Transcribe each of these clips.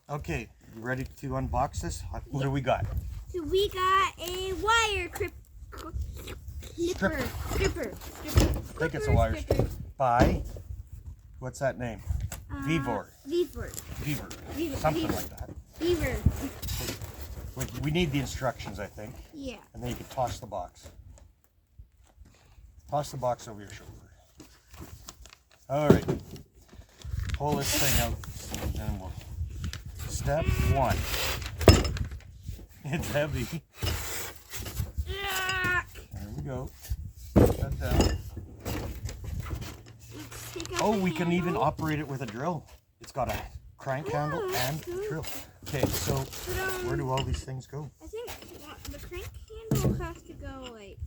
Okay, you ready to unbox this? What do we got? So we got a wire stripper. I think it's a wire stripper. By, what's that name? Vevor. Vevor. Something like that. Vevor. We need the instructions, I think. Yeah. And then you can toss the box. Toss the box over your shoulder. All right. Pull this thing out, and then we'll. Step 1. It's heavy. There we go. Put that down. Oh, we can even operate it with a drill. It's got a crank handle and a drill. Okay, so where do all these things go? I think the crank handle has to go like.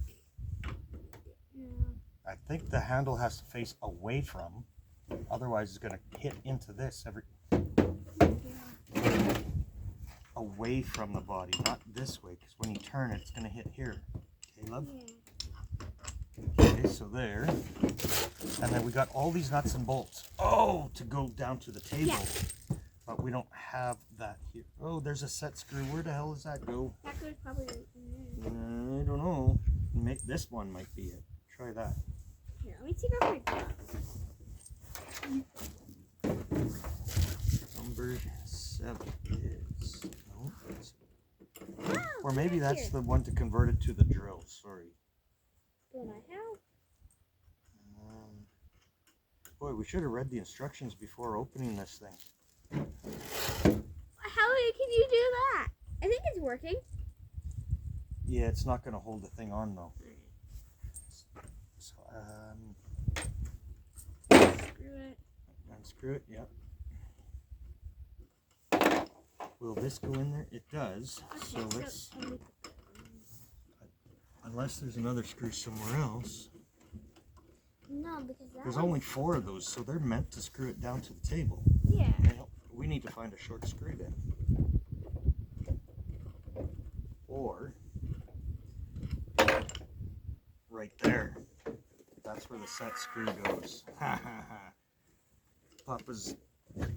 I think the handle has to face away from. Otherwise, it's going to hit into this away from the body, not this way, because when you turn it, it's going to hit here. Okay, love? Yeah. Okay, so there. And then we got all these nuts and bolts. Oh, to go down to the table. Yeah. But we don't have that here. Oh, there's a set screw. Where the hell does that go? That goes probably I don't know. This one might be it. Try that. Here, let me take off my gloves. Number 7 is... No, or maybe that's the one to convert it to the drill. Sorry. Don't I have? Boy, we should have read the instructions before opening this thing. How can you do that? I think it's working. Yeah, it's not going to hold the thing on though. So, Screw it. Unscrew it. Yep. Will this go in there? It does. Okay, so let's. Unless there's another screw somewhere else. No, because there's only 4 of those, so they're meant to screw it down to the table. Yeah. Well, we need to find a short screw then. Or right there. That's where the set screw goes. Ha ha ha. Papa's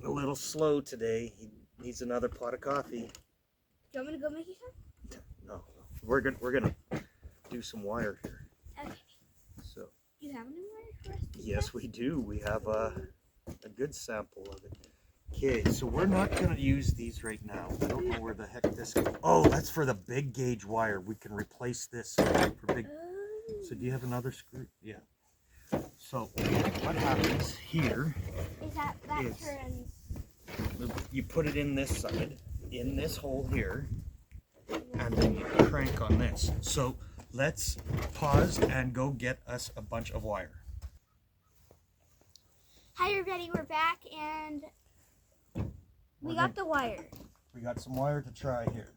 a little slow today. He needs another pot of coffee. Do you want me to go make you some? No, we're gonna do some wire here. Okay. So. Do you have any wire for us? Yes, we do. We have a good sample of it. Okay, so we're not gonna use these right now. I don't know where the heck this goes. Oh, that's for the big gauge wire. We can replace this for big. So do you have another screw? Yeah. So what happens here is that turns. You put it in this side, in this hole here, and then you crank on this. So let's pause and go get us a bunch of wire. Hi everybody, we're back and we got the wire. We got some wire to try here.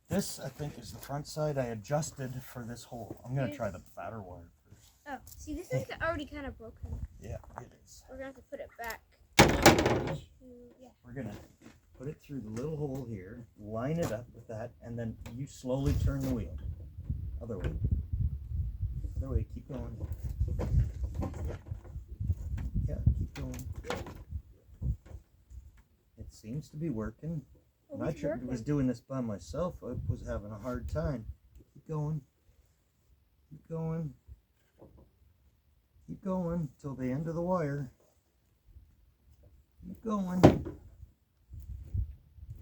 This, I think, is the front side I adjusted for this hole. I'm going to try the fatter wire first. Oh, see, this is already kind of broken. Yeah, it is. We're going to have to put it back. We're going to put it through the little hole here, line it up with that, and then you slowly turn the wheel. Other way. Other way, keep going. Yeah, keep going. It seems to be working. I'm not sure if I was doing this by myself. I was having a hard time. Keep going. Keep going. Keep going till the end of the wire. Keep going.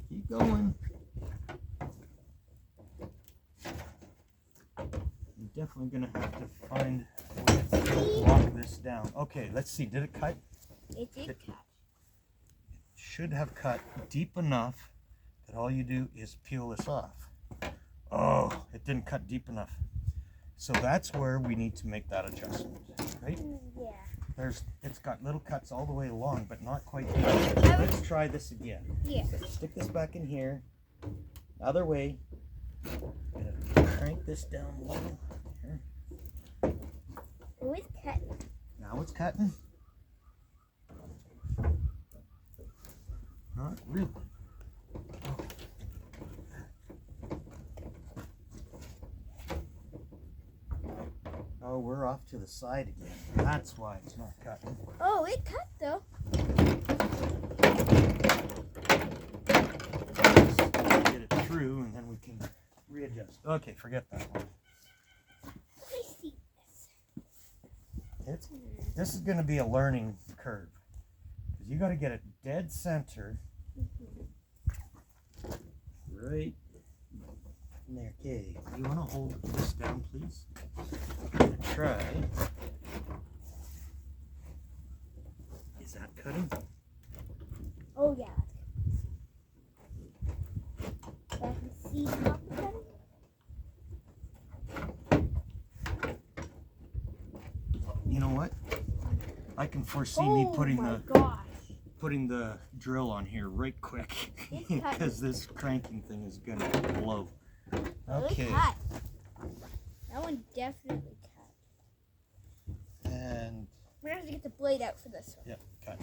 Keep going. I'm definitely going to have to find a way to lock this down. Okay, let's see. Did it cut? It did cut. It should have cut deep enough that all you do is peel this off. Oh, it didn't cut deep enough. So that's where we need to make that adjustment, right? Yeah. It's got little cuts all the way along, but not quite deep. Let's try this again. Yeah. So stick this back in here. Other way. I'm gonna crank this down a little. Here. Oh, it's cutting. Now it's cutting. Not really. Oh, we're off to the side again. That's why it's not cutting. Oh, it cut though. Okay, forget that one. Let me see this. This is going to be a learning curve. Because you got to get it dead center. Right in there. Okay, you want to hold this down, please? I'm going to try. Is that cutting? Oh yeah. I can see not cutting. You know what? I can foresee me putting the drill on here right quick because this cranking thing is gonna blow. Okay. Cut. That one definitely cut. And we're gonna have to get the blade out for this one. yeah, cut.